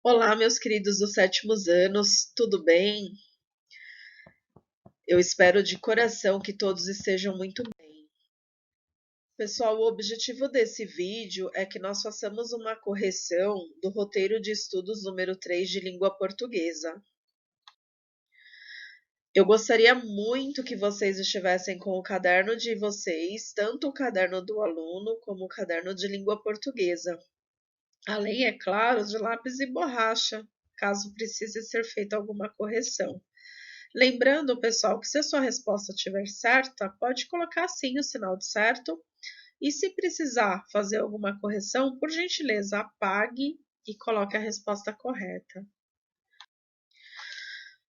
Olá, meus queridos dos sétimos anos, tudo bem? Eu espero de coração que todos estejam muito bem. Pessoal, o objetivo desse vídeo é que nós façamos uma correção do roteiro de estudos número 3 de língua portuguesa. Eu gostaria muito que vocês estivessem com o caderno de vocês, tanto o caderno do aluno como o caderno de língua portuguesa. Além, é claro, de lápis e borracha, caso precise ser feita alguma correção. Lembrando, pessoal, que se a sua resposta estiver certa, pode colocar sim o sinal de certo. E se precisar fazer alguma correção, por gentileza, apague e coloque a resposta correta.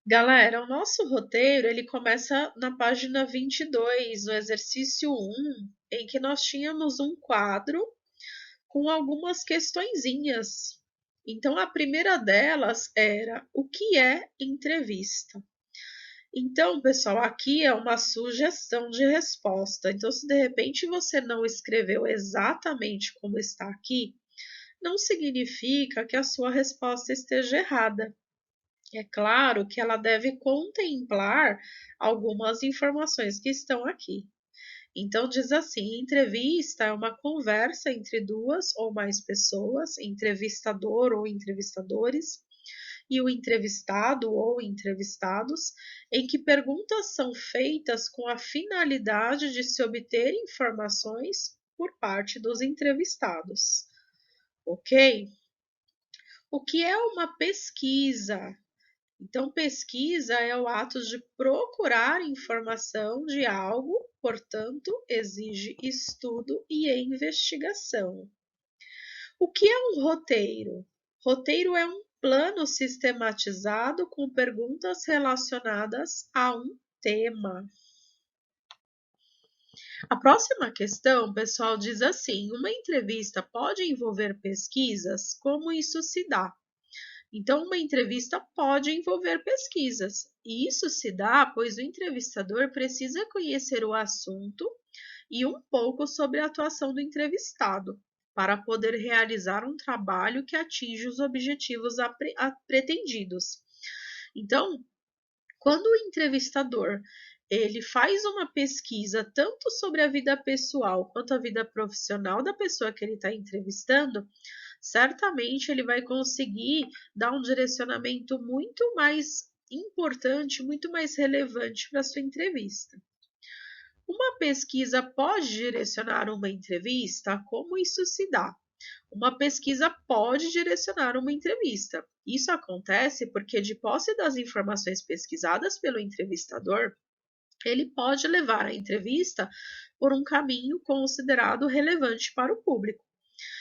Galera, o nosso roteiro ele começa na página 22, no exercício 1, em que nós tínhamos um quadro com algumas questõezinhas. Então, a primeira delas era: o que é entrevista? Então, pessoal, aqui é uma sugestão de resposta. Então, se de repente você não escreveu exatamente como está aqui, não significa que a sua resposta esteja errada. É claro que ela deve contemplar algumas informações que estão aqui. Então, diz assim: entrevista é uma conversa entre duas ou mais pessoas, entrevistador ou entrevistadores, e o entrevistado ou entrevistados, em que perguntas são feitas com a finalidade de se obter informações por parte dos entrevistados. Ok? O que é uma pesquisa? Então, pesquisa é o ato de procurar informação de algo, portanto, exige estudo e investigação. O que é um roteiro? Roteiro é um plano sistematizado com perguntas relacionadas a um tema. A próxima questão, pessoal, diz assim: uma entrevista pode envolver pesquisas? Como isso se dá? Então, uma entrevista pode envolver pesquisas, e isso se dá pois o entrevistador precisa conhecer o assunto e um pouco sobre a atuação do entrevistado, para poder realizar um trabalho que atinja os objetivos pretendidos. Então, quando o entrevistador ele faz uma pesquisa tanto sobre a vida pessoal quanto a vida profissional da pessoa que ele está entrevistando, certamente ele vai conseguir dar um direcionamento muito mais importante, muito mais relevante para a sua entrevista. Uma pesquisa pode direcionar uma entrevista? Como isso se dá? Uma pesquisa pode direcionar uma entrevista. Isso acontece porque, de posse das informações pesquisadas pelo entrevistador, ele pode levar a entrevista por um caminho considerado relevante para o público.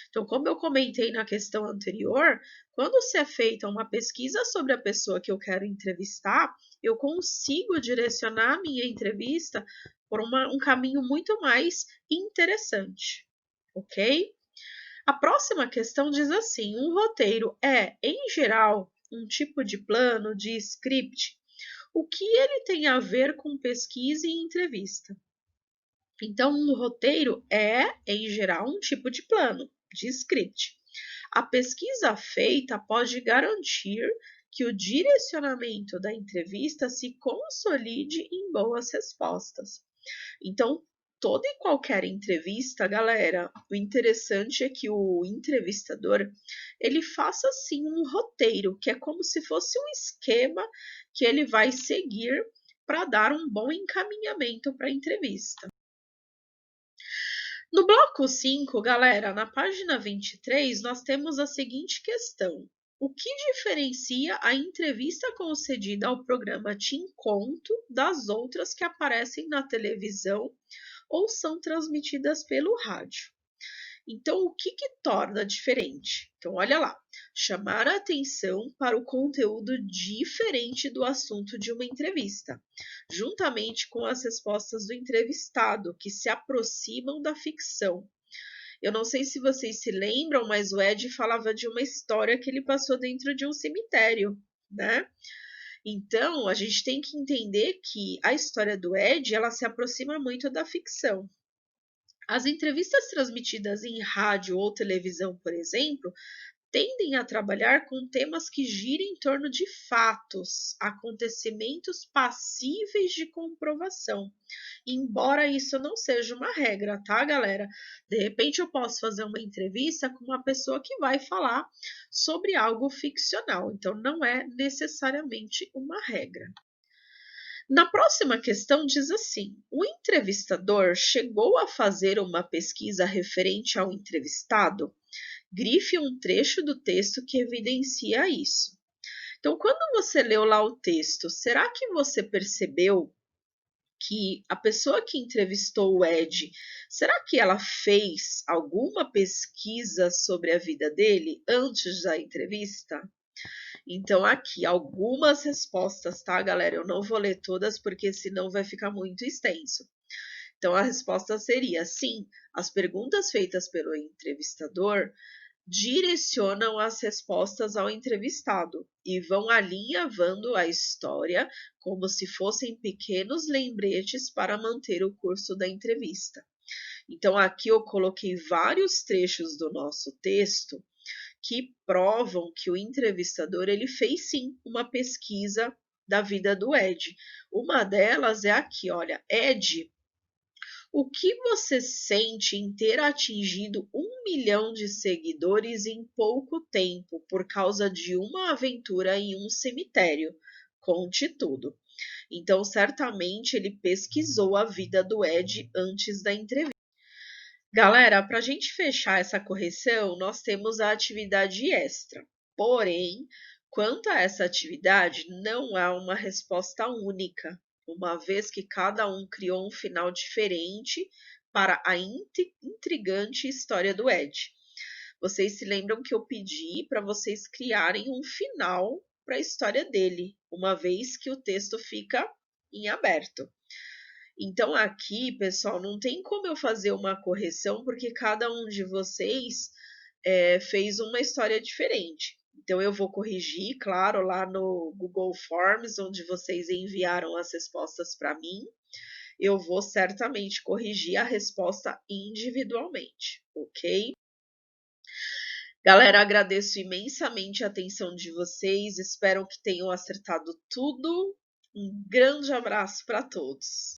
Então, como eu comentei na questão anterior, quando se é feita uma pesquisa sobre a pessoa que eu quero entrevistar, eu consigo direcionar a minha entrevista por um caminho muito mais interessante, ok? A próxima questão diz assim: um roteiro é, em geral, um tipo de plano, de script. O que ele tem a ver com pesquisa e entrevista? Então, um roteiro é, em geral, um tipo de plano, de script. A pesquisa feita pode garantir que o direcionamento da entrevista se consolide em boas respostas. Então, toda e qualquer entrevista, galera, o interessante é que o entrevistador, ele faça sim um roteiro, que é como se fosse um esquema que ele vai seguir para dar um bom encaminhamento para a entrevista. No bloco 5, galera, na página 23, nós temos a seguinte questão: o que diferencia a entrevista concedida ao programa Te Encontro das outras que aparecem na televisão ou são transmitidas pelo rádio? Então, o que torna diferente? Então, olha lá: chamar a atenção para o conteúdo diferente do assunto de uma entrevista, juntamente com as respostas do entrevistado, que se aproximam da ficção. Eu não sei se vocês se lembram, mas o Ed falava de uma história que ele passou dentro de um cemitério, né? Então, a gente tem que entender que a história do Ed, ela se aproxima muito da ficção. As entrevistas transmitidas em rádio ou televisão, por exemplo, tendem a trabalhar com temas que giram em torno de fatos, acontecimentos passíveis de comprovação. Embora isso não seja uma regra, tá, galera? De repente eu posso fazer uma entrevista com uma pessoa que vai falar sobre algo ficcional, então não é necessariamente uma regra. Na próxima questão diz assim: o entrevistador chegou a fazer uma pesquisa referente ao entrevistado? Grife um trecho do texto que evidencia isso. Então, quando você leu lá o texto, será que você percebeu que a pessoa que entrevistou o Ed, será que ela fez alguma pesquisa sobre a vida dele antes da entrevista? Então, aqui algumas respostas, tá, galera? Eu não vou ler todas porque senão vai ficar muito extenso. Então, a resposta seria sim, as perguntas feitas pelo entrevistador direcionam as respostas ao entrevistado e vão alinhavando a história como se fossem pequenos lembretes para manter o curso da entrevista. Então, aqui eu coloquei vários trechos do nosso texto que provam que o entrevistador ele fez sim uma pesquisa da vida do Ed. Uma delas é aqui, olha, Ed, o que você sente em ter atingido 1 milhão de seguidores em pouco tempo por causa de uma aventura em um cemitério? Conte tudo. Então, certamente ele pesquisou a vida do Ed antes da entrevista. Galera, para a gente fechar essa correção, nós temos a atividade extra. Porém, quanto a essa atividade, não há uma resposta única, uma vez que cada um criou um final diferente para a intrigante história do Ed. Vocês se lembram que eu pedi para vocês criarem um final para a história dele, uma vez que o texto fica em aberto. Então, aqui, pessoal, não tem como eu fazer uma correção, porque cada um de vocês fez uma história diferente. Então, eu vou corrigir, claro, lá no Google Forms, onde vocês enviaram as respostas para mim. Eu vou certamente corrigir a resposta individualmente, ok? Galera, agradeço imensamente a atenção de vocês. Espero que tenham acertado tudo. Um grande abraço para todos.